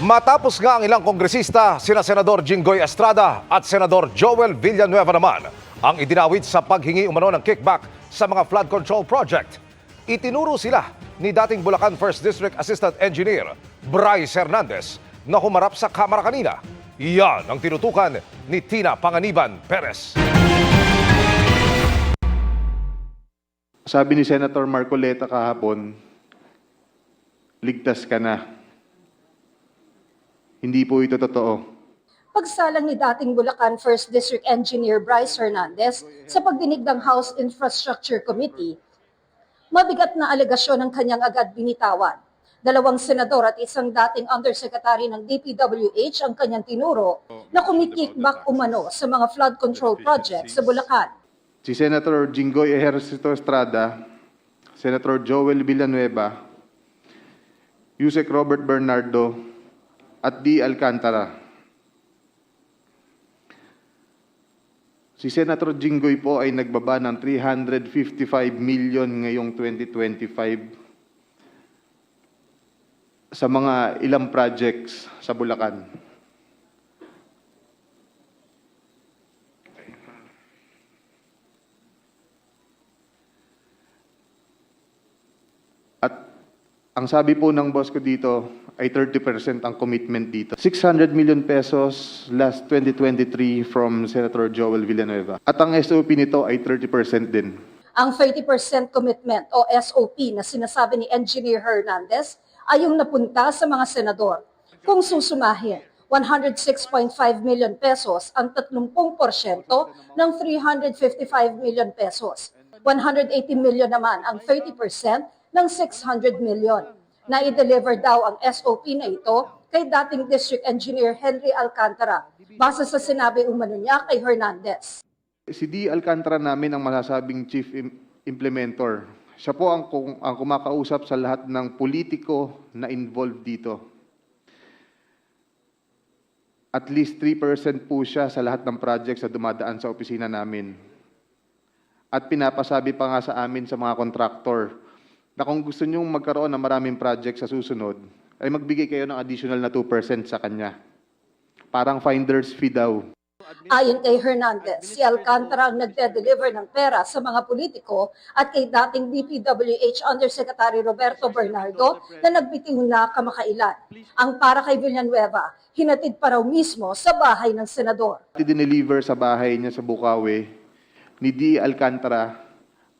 Matapos nga ang ilang kongresista, sina Senador Jinggoy Estrada at Senador Joel Villanueva naman ang idinawit sa paghingi umano ng kickback sa mga flood control project. Itinuro sila ni dating Bulacan 1st District Assistant Engineer Bryce Hernandez na humarap sa Kamara kanina. Iyan ang tinutukan ni Tina Panganiban Perez. Sabi ni Senator Marcoleta kahapon, ligtas ka na. Hindi po ito totoo. Pagsalang ni dating Bulacan 1st District Engineer Bryce Hernandez sa pagdinig ng House Infrastructure Committee, mabigat na alegasyon ang kanyang agad binitawan. 2 senador at isang dating undersecretary ng DPWH ang kanyang tinuro na kumikickback umano sa mga flood control projects sa Bulacan. Si Senator Jinggoy Ejercito Estrada, Senator Joel Villanueva, Yusek Robert Bernardo, at D. Alcantara. Si Senator Jinggoy po ay nagbaba ng 355 million ngayong 2025 sa mga ilang projects sa Bulacan. At ang sabi po ng boss ko dito ay 30% ang commitment dito. 600 million pesos last 2023 from Senator Joel Villanueva. At ang SOP nito ay 30% din. Ang 30% commitment o SOP na sinasabi ni Engineer Hernandez ay yung napunta sa mga senador. Kung susumahin, 106.5 million pesos ang 30% ng 355 million pesos. 180 million naman ang 30% ng 600 million. Na-deliver daw ang SOP na ito kay dating District Engineer Henry Alcantara base sa sinabi umano niya kay Hernandez. Si D. Alcantara namin ang masasabing chief implementer. Siya po ang kumakausap sa lahat ng politiko na involved dito. At least 3% po siya sa lahat ng projects na dumadaan sa opisina namin. At pinapasabi pa nga sa amin sa mga kontraktor na kung gusto nyong magkaroon ng maraming project sa susunod, ay magbigay kayo ng additional na 2% sa kanya. Parang finder's fee daw. Ayon kay Hernandez, si Alcantara ang nagde-deliver ng pera sa mga politiko at kay dating DPWH Undersecretary Roberto Bernardo na nagbitiw na kamakailan. Ang para kay Villanueva, hinatid pa raw mismo sa bahay ng senador. Dineliver sa bahay niya sa Bukawi ni D. Alcantara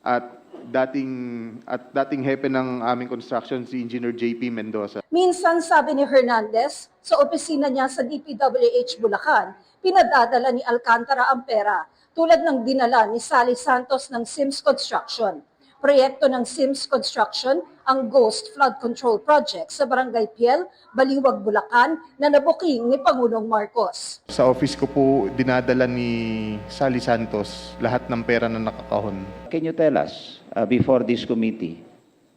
at dating hepe ng aming construction si Engineer JP Mendoza. Minsan sabi ni Hernandez, sa opisina niya sa DPWH Bulacan, pinadadala ni Alcantara ang pera tulad ng dinala ni Sally Santos ng Sims Construction. Proyekto ng Sims Construction ang Ghost Flood Control Project sa Barangay Piel, Baliwag, Bulacan na nabuking ni Pangulong Marcos. Sa office ko po dinadala ni Sally Santos lahat ng pera na nakakahon. Can you tell us, before this committee,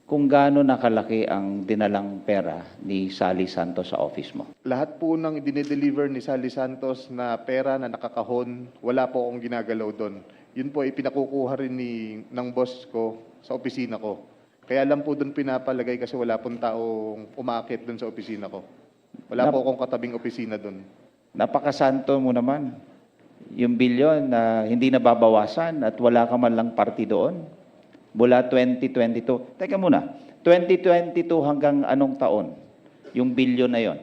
kung gaano nakalaki ang dinalang pera ni Sally Santos sa office mo? Lahat po ng dinideliver ni Sally Santos na pera na nakakahon, wala po akong ginagalaw doon. Yun po ay pinakukuha rin ng boss ko sa opisina ko. Kaya lang po doon pinapalagay kasi wala pong taong umaakit doon sa opisina ko. Wala po akong katabing opisina doon. Napakasanto mo naman. Yung bilyon na hindi nababawasan at wala ka man lang party doon. Mula 2022. Teka muna, 2022 hanggang anong taon? Yung bilyon na yon?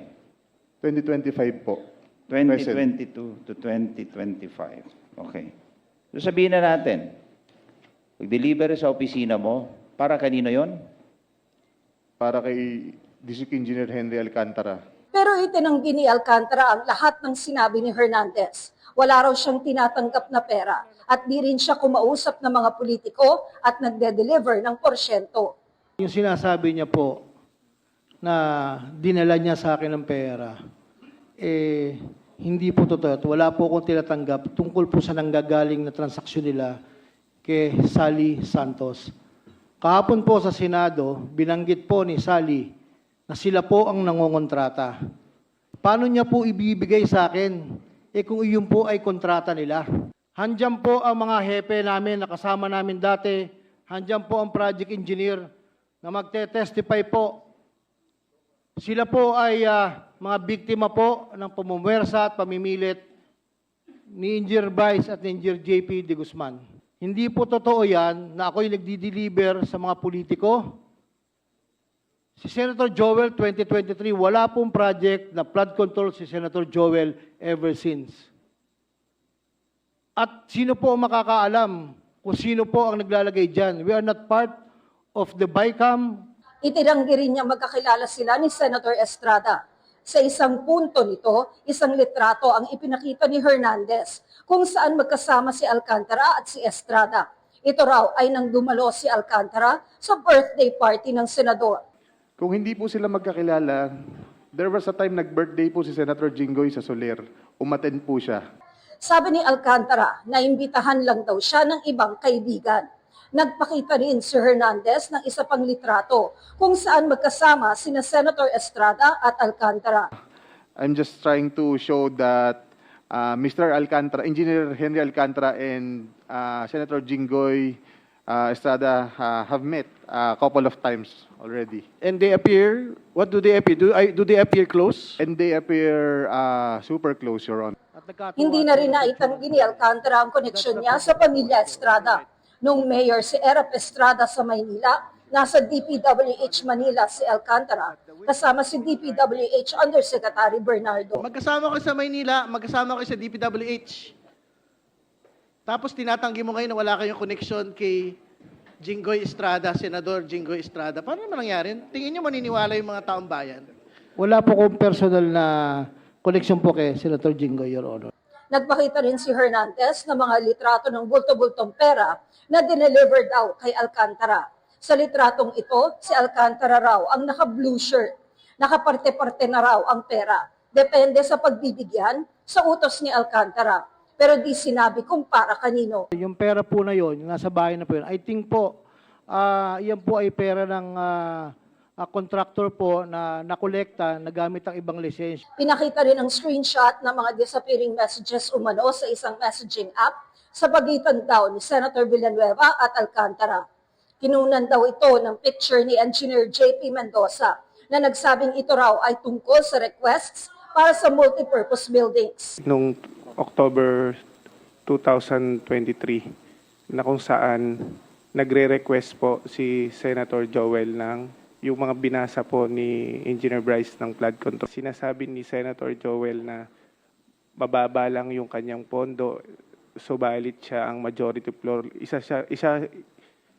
2025 po. 2022 to 2025. Okay. So sabihin na natin, pag-deliver sa opisina mo, para kanino yon? Para kay District Engineer Henry Alcantara. Pero itinanggi ni Alcantara ang lahat ng sinabi ni Hernandez. Wala raw siyang tinatanggap na pera at di rin siya kumausap ng mga politiko at nagde-deliver ng porsyento. Yung sinasabi niya po na dinala niya sa akin ng pera, hindi po totoo. Wala po akong tinatanggap tungkol po sa nanggagaling na transaksyon nila kay Sally Santos. Kahapon po sa Senado, binanggit po ni Sally na sila po ang nangongontrata. Paano niya po ibibigay sa akin? Kung iyon po ay kontrata nila. Handyan po ang mga hepe namin, nakasama namin dati. Handyan po ang project engineer na magte-testify po Sila po ay mga biktima po ng pamumwersa at pamimilit ni Engineer Bryce at ni Engineer JP de Guzman. Hindi po totoo yan na ako'y nagdi-deliver sa mga politiko. Si Senator Joel 2023, wala pong project na flood control si Senator Joel ever since. At sino po ang makakaalam kung sino po ang naglalagay dyan? We are not part of the BICAM. Itinanggi rin niya magkakilala sila ni Senator Estrada. Sa isang punto nito, isang litrato ang ipinakita ni Hernandez kung saan magkasama si Alcantara at si Estrada. Ito raw ay nang dumalo si Alcantara sa birthday party ng senador. Kung hindi po sila magkakilala, there was a time nag-birthday po si Senator Jinggoy sa Soler. Umattend po siya. Sabi ni Alcantara na imbitahan lang daw siya ng ibang kaibigan. Nagpakita rin si Hernandez ng isa pang litrato kung saan magkasama sina Senator Estrada at Alcantara. I'm just trying to show that Mr. Alcantara, Engineer Henry Alcantara and Senator Jinggoy Estrada have met a couple of times already. And they appear, what do they appear? Do they appear close? And they appear super close, Your Honor. At nagkatuwa Hindi na rin naitanggi ni Alcantara ang koneksyon niya sa pamilya Estrada. Nung mayor si Erap Estrada sa Maynila, nasa DPWH Manila si Alcantara, kasama si DPWH Undersecretary Bernardo. Magkasama ko sa Maynila, magkasama ko sa DPWH. Tapos tinatanggi mo ngayon na wala kayong connection kay Jinggoy Estrada, Senador Jinggoy Estrada. Paano naman nangyari? Tingin niyo maniniwala yung mga taong bayan? Wala po kong personal na connection po kay Senator Jinggoy, Your Honor. Nagpakita rin si Hernandez ng mga litrato ng bulto-bultong pera na dineliver daw kay Alcantara. Sa litratong ito, si Alcantara raw ang naka-blue shirt. Nakaparte-parte na raw ang pera. Depende sa pagbibigyan sa utos ni Alcantara. Pero di sinabi kung para kanino. Yung pera po na yon, yung nasa bahay na po yun, I think po, yan po ay pera ng contractor po na nakolekta na gamit ang ibang lisensya. Pinakita rin ang screenshot ng mga disappearing messages umano sa isang messaging app sa pagitan daw ni Senator Villanueva at Alcantara. Kinunan daw ito ng picture ni Engineer JP Mendoza na nagsabing ito raw ay tungkol sa requests para sa multipurpose buildings. Noong October 2023 na kung saan nagre-request po si Senator Joel ng yung mga binasa po ni Engineer Bryce ng flood control. Sinasabi ni Senator Joel na bababa lang yung kanyang pondo, subalit siya ang majority floor, isa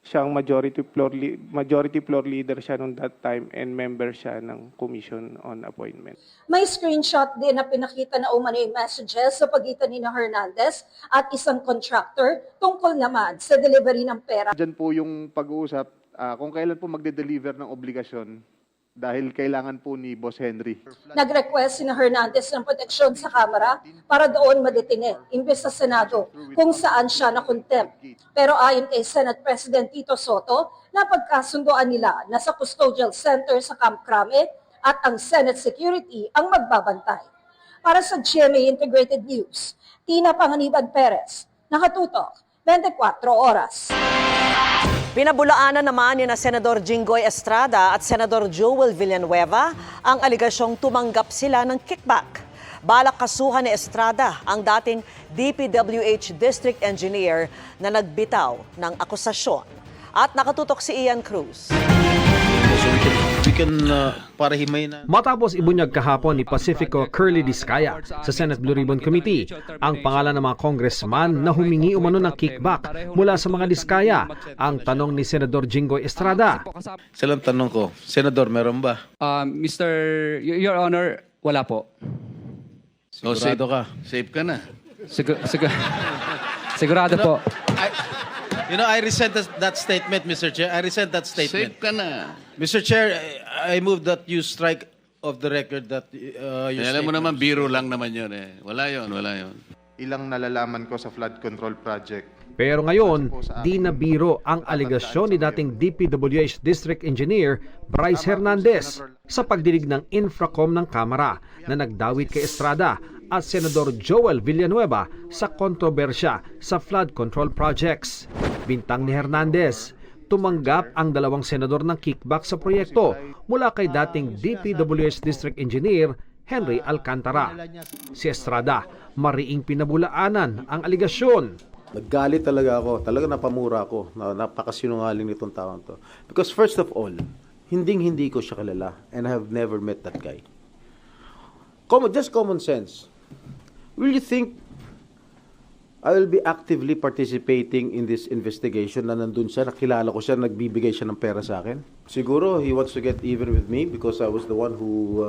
siyang majority floor leader siya nung that time and member siya ng Commission on Appointment. May screenshot din na pinakita na umano yung messages sa pagitan ni Hernandez at isang contractor tungkol naman sa delivery ng pera. Diyan po yung pag-uusap kung kailan po magde-deliver ng obligasyon dahil kailangan po ni Boss Henry. Nag-request si Hernandez ng proteksyon sa Kamara para doon madetine, imbes sa Senado, kung saan siya na-contempt. Pero ayon kay Senate President Tito Soto, napagkasundoan nila na sa custodial center sa Camp Crame at ang Senate Security ang magbabantay. Para sa GMA Integrated News, Tina Panganiban Perez, nakatutok, 24 oras. Pinabulaanan naman ni na Senador Jinggoy Estrada at Senador Joel Villanueva ang aligasyong tumanggap sila ng kickback. Balak kasuhan ni Estrada ang dating DPWH District Engineer na nagbitaw ng akusasyon. At nakatutok si Ian Cruz. Para himay na. Matapos ibunyag kahapon ni Pacifico Curly Discaya sa Senate Blue Ribbon Committee ang pangalan ng mga congressman na humingi umano ng kickback mula sa mga Discaya, ang tanong ni Senador Jinggoy Estrada. Silang tanong ko, Senador, meron ba? Your Honor, wala po. Sigurado ka? Safe ka na? Sigurado po. I resent that statement, Mr. Chair. I resent that statement. Safe ka na. Mr. Chair, I move that you strike off the record that your Alam mo statement. naman, biro lang naman yun eh. Wala yun. Ilang nalalaman ko sa flood control project. Pero ngayon, di na biro ang aligasyon ni dating DPWH District Engineer Bryce Hernandez sa pagdinig ng Infracom ng Kamara na nagdawit kay Estrada at Senador Joel Villanueva sa kontrobersya sa flood control projects. Bintang ni Hernandez, tumanggap ang dalawang senador ng kickback sa proyekto mula kay dating DPWH District Engineer Henry Alcantara. Si Estrada, mariing pinabulaanan ang aligasyon. Naggalit talaga ako. Talaga napamura ako. Napakasinungaling nitong taong to. Because first of all, hindi ko siya kilala and I have never met that guy. Just common sense. Will you think I will be actively participating in this investigation na nandun siya, nakilala ko siya, nagbibigay siya ng pera sa akin? Siguro he wants to get even with me because I was the one who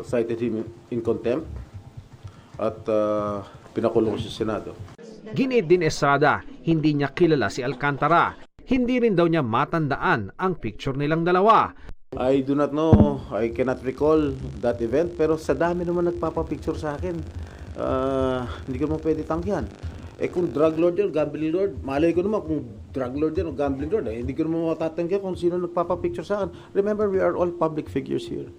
cited him in contempt at pinakulong siya sa Senado. Giniit din Estrada, hindi niya kilala si Alcantara. Hindi rin daw niya matandaan ang picture nilang dalawa. I do not know, I cannot recall that event, pero sa dami naman nagpapapicture sa akin. Hindi ko naman pwede tanggihan. Kung drug lord yan, gambling lord, malay ko naman kung drug lord yan o gambling lord, hindi ko naman matatanggihan kung sino nagpapapicture sa akin. Remember, we are all public figures here.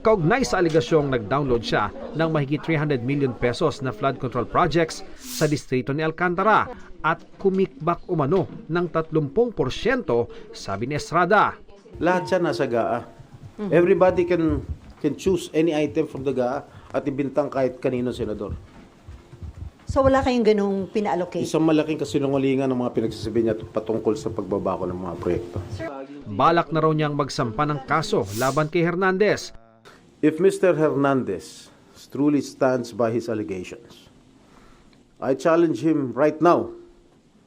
Kaugnay sa aligasyong nag-download siya ng mahigit 300 million pesos na flood control projects sa distrito ni Alcantara at kumikbak umano ng 30%, sabi ni Estrada. Lahat siya nasa GAA. Everybody can choose any item from the GAA at ibintang kahit kanino senador. So wala kayong ganung pina-allocate? Isang malaking kasinungalingan ng mga pinagsasabi niya patungkol sa pagbabako ng mga proyekto. Balak na raw niyang magsampa ng kaso laban kay Hernandez. If Mr. Hernandez truly stands by his allegations, I challenge him right now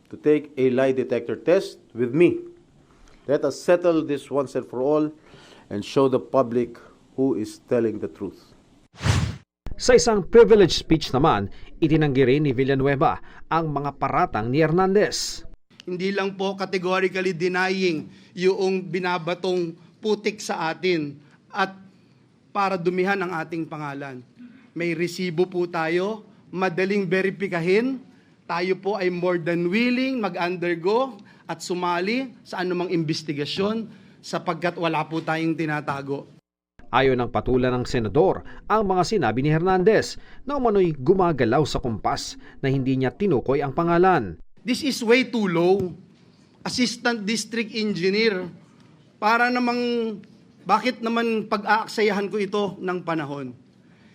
to take a lie detector test with me. Let us settle this once and for all and show the public who is telling the truth. Sa isang privilege speech naman, itinanggi rin ni Villanueva ang mga paratang ni Hernandez. Hindi lang po categorically denying yung binabatong putik sa atin at para dumihan ang ating pangalan. May resibo po tayo, madaling verifikahin, tayo po ay more than willing mag-undergo at sumali sa anumang investigasyon sapagkat wala po tayong tinatago. Ayon ng patulan ng senador ang mga sinabi ni Hernandez na umano'y gumagalaw sa kumpas na hindi niya tinukoy ang pangalan. This is way too low. Assistant District Engineer. Para namang, bakit naman pag-aaksayahan ko ito ng panahon?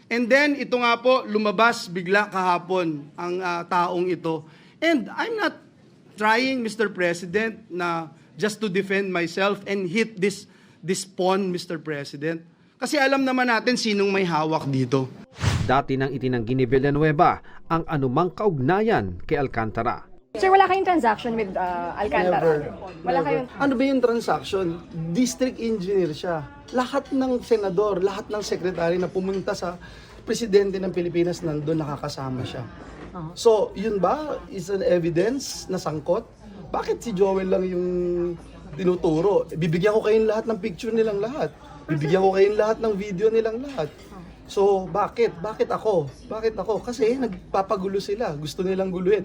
And then, ito nga po, lumabas bigla kahapon ang taong ito. And I'm not trying, Mr. President, na just to defend myself and hit this pawn, Mr. President. Kasi alam naman natin sinong may hawak dito. Dati nang itinanggi ni Villanueva ang anumang kaugnayan kay Alcantara. Sir, wala kayong transaction with Alcantara? Wala kayong... Ano ba yung transaction? District engineer siya. Lahat ng senador, lahat ng sekretary na pumunta sa presidente ng Pilipinas nandun nakakasama siya. So, yun ba is an evidence na sangkot? Bakit si Joel lang yung tinuturo? Bibigyan ko kayong lahat ng picture nilang lahat. Bibigyan ko kayong lahat ng video nilang lahat. So, bakit? Bakit ako? Bakit ako? Kasi nagpapagulo sila. Gusto nilang guluhin.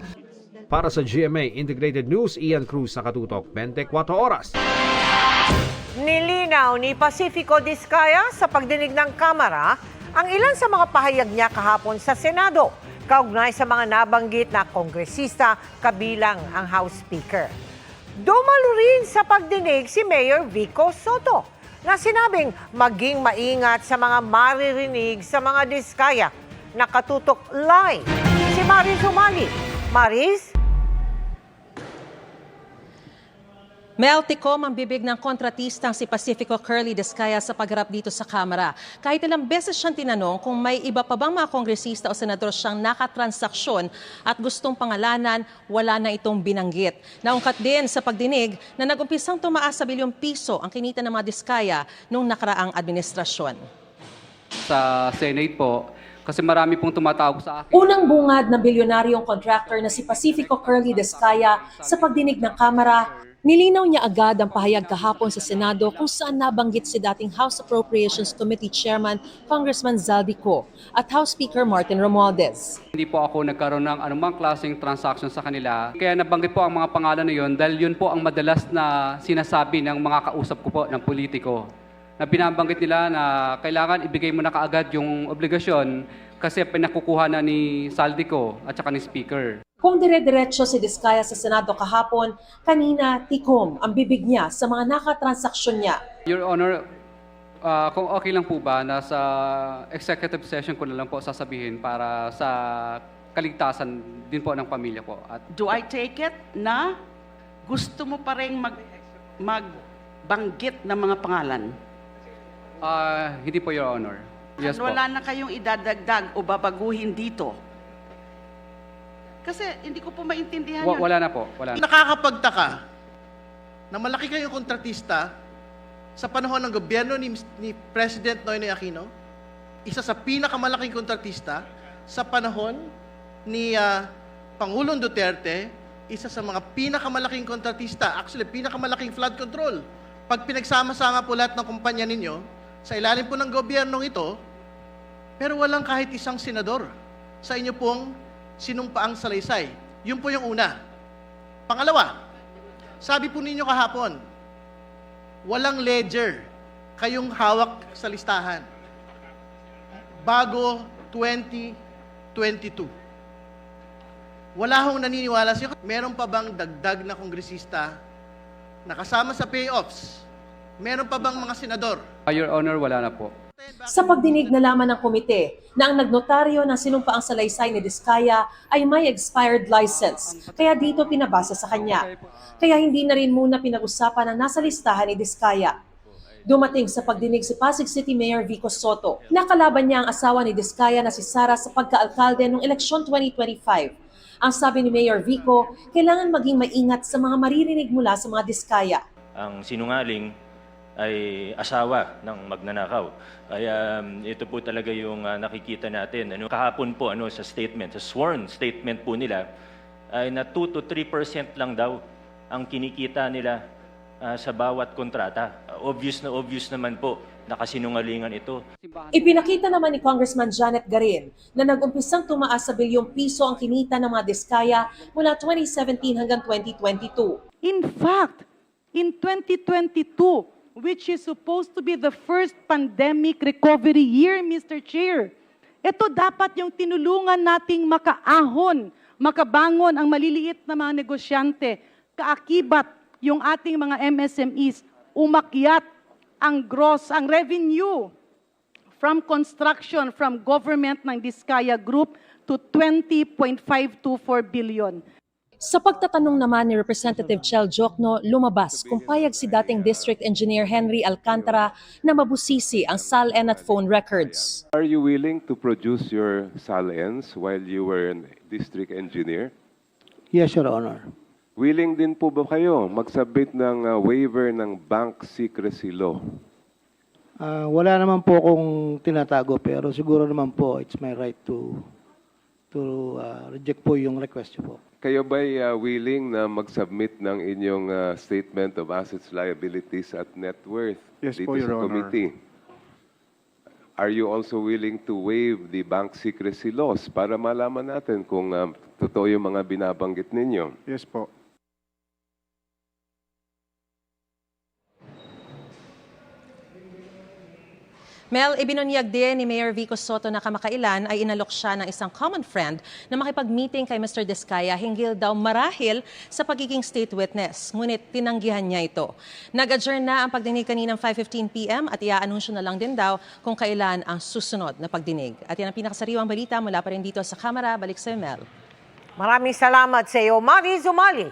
Para sa GMA Integrated News, Ian Cruz, Nakatutok, 24 Oras. Nilinaw ni Pacifico Diskaya sa pagdinig ng Kamara ang ilan sa mga pahayag niya kahapon sa Senado, kaugnay sa mga nabanggit na kongresista kabilang ang House Speaker. Dumalo rin sa pagdinig si Mayor Vico Soto na sinabing maging maingat sa mga maririnig sa mga Diskaya. Nakatutok live si Maris Umali. Maris? Melticom ang bibig ng kontratistang si Pacifico Curly Diskaya sa pagharap dito sa Kamara. Kahit ilang beses siyang tinanong kung may iba pa bang mga kongresista o senador siyang nakatransaksyon at gustong pangalanan, wala na itong binanggit. Naungkat din sa pagdinig na nag-umpisang tumaas sa bilyong piso ang kinita ng mga Diskaya noong nakaraang administrasyon. Sa Senate po, kasi marami pong tumatawag sa akin. Unang bungad na bilyonaryong contractor na si Pacifico Curly Diskaya sa pagdinig ng Kamara, nilinaw niya agad ang pahayag kahapon sa Senado kung saan nabanggit si dating House Appropriations Committee Chairman Congressman Zaldico at House Speaker Martin Romualdez. Hindi po ako nagkaroon ng anumang klaseng transaction sa kanila. Kaya nabanggit po ang mga pangalan na yun dahil yun po ang madalas na sinasabi ng mga kausap ko po ng politiko. Na binabanggit nila na kailangan ibigay mo na kaagad yung obligasyon kasi pinakukuha na ni Zaldico at saka ni Speaker. Kung dire-diretso si Diskaya sa Senado kahapon, kanina tikom ang bibig niya sa mga nakatransaksyon niya. Your Honor, kung okay lang po ba, nasa executive session ko na lang po sasabihin para sa kaligtasan din po ng pamilya ko. At Do I take it na gusto mo pa rin magbanggit ng mga pangalan? hindi po, Your Honor. Yes po. Wala na kayong idadagdag o babaguhin dito? Kasi hindi ko po maintindihan yun. Wala na po. Wala na. Nakakapagtaka na malaki kayong kontratista sa panahon ng gobyerno ni President Noynoy Aquino, isa sa pinakamalaking kontratista sa panahon ni Pangulong Duterte, isa sa mga pinakamalaking kontratista, actually pinakamalaking flood control. Pag pinagsama-sama po lahat ng kumpanya ninyo, sa ilalim po ng gobyernong ito, pero walang kahit isang senador sa inyo pong sinumpaang salaysay. Yun po yung una. Pangalawa, sabi po ninyo kahapon, walang ledger kayong hawak sa listahan bago 2022. Wala hong naniniwala siya. Meron pa bang dagdag na kongresista na kasama sa payoffs? Meron pa bang mga senador? Your Honor, wala na po. Sa pagdinig na laman ng komite na ang nagnotaryo ng sinumpaang salaysay ni Diskaya ay may expired license, kaya dito pinabasa sa kanya. Kaya hindi na rin muna pinag-usapan ang nasa listahan ni Diskaya. Dumating sa pagdinig si Pasig City Mayor Vico Soto. Nakalaban niya ang asawa ni Diskaya na si Sara sa pagka-alkalde noong eleksyon 2025. Ang sabi ni Mayor Vico, kailangan maging maingat sa mga maririnig mula sa mga Diskaya. Ang sinungaling ay asawa ng magnanakaw. Kaya ito po talaga yung nakikita natin. Kahapon po sa statement, sa sworn statement po nila, ay na 2 to 3% lang daw ang kinikita nila sa bawat kontrata. Obvious naman po nakasinungalingan ito. Ipinakita naman ni Congressman Janet Garin na nag-umpisang tumaas sa bilyong piso ang kinita ng mga Diskaya mula 2017 hanggang 2022. In fact, in 2022, which is supposed to be the first pandemic recovery year, Mr. Chair, ito dapat yung tinulungan nating makaahon, makabangon ang maliliit na mga negosyante, kaakibat yung ating mga MSMEs, umakyat ang gross, ang revenue from construction, from government ng Diskaya Group to 20.524 billion. Sa pagtatanong naman ni Representative Chel Jokno, lumabas kung payag si dating District Engineer Henry Alcantara na mabusisi ang SALN at phone records. Are you willing to produce your SALNs while you were a district engineer? Yes, Your Honor. Willing din po ba kayo mag-submit ng waiver ng bank secrecy law? Wala naman po akong tinatago pero siguro naman po it's my right to reject po yung request po. Kayo ba'y willing na mag-submit ng inyong statement of assets, liabilities at net worth Yes dito po, Your sa Honor. committee? Are you also willing to waive the bank secrecy laws para malaman natin kung totoo yung mga binabanggit ninyo? Yes po. Mel, ibinunyag din ni Mayor Vico Soto na kamakailan ay inalok siya ng isang common friend na makipag-meeting kay Mr. Diskaya hinggil daw marahil sa pagiging state witness. Ngunit tinanggihan niya ito. Nag-adjourn na ang pagdinig kaninang 5:15 p.m. at iaanunsyo na lang din daw kung kailan ang susunod na pagdinig. At yan ang pinakasariwang balita mula pa rin dito sa Kamara. Balik sa Mel. Maraming salamat sa iyo, Mari Zumali.